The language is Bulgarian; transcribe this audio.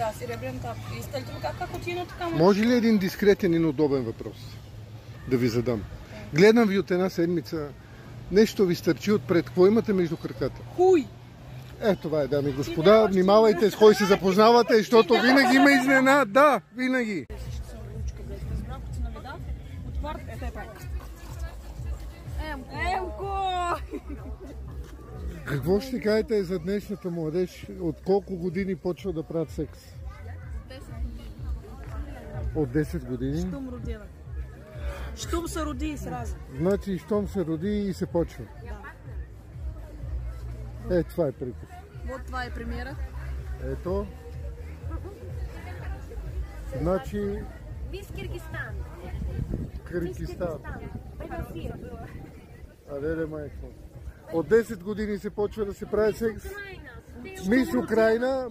Да, серебрен тап. Искате ли как отино така? Може ли един дискретен и удобен въпрос да ви задам? Гледам ви от една седмица, нещо ви стърчи отпред. Какво имате между краката? Хуй! Това е, дами и господа. Внимавайте с кой се запознавате, защото винаги ме изненада. Да, винаги. Емко! Какво ще кажете за днешната младеж? От колко години почва да правят секс? От 10 години? Щом родила. Щом се роди и сразу. Значи, щом се роди и се почва. Да. Това е приказ. Вот това е примера. Ето. Значи... Виж Киргизстан. Киргизстан. Педофил. Леле, майко. От 10 години се почва да се прави секс. Мис Украина.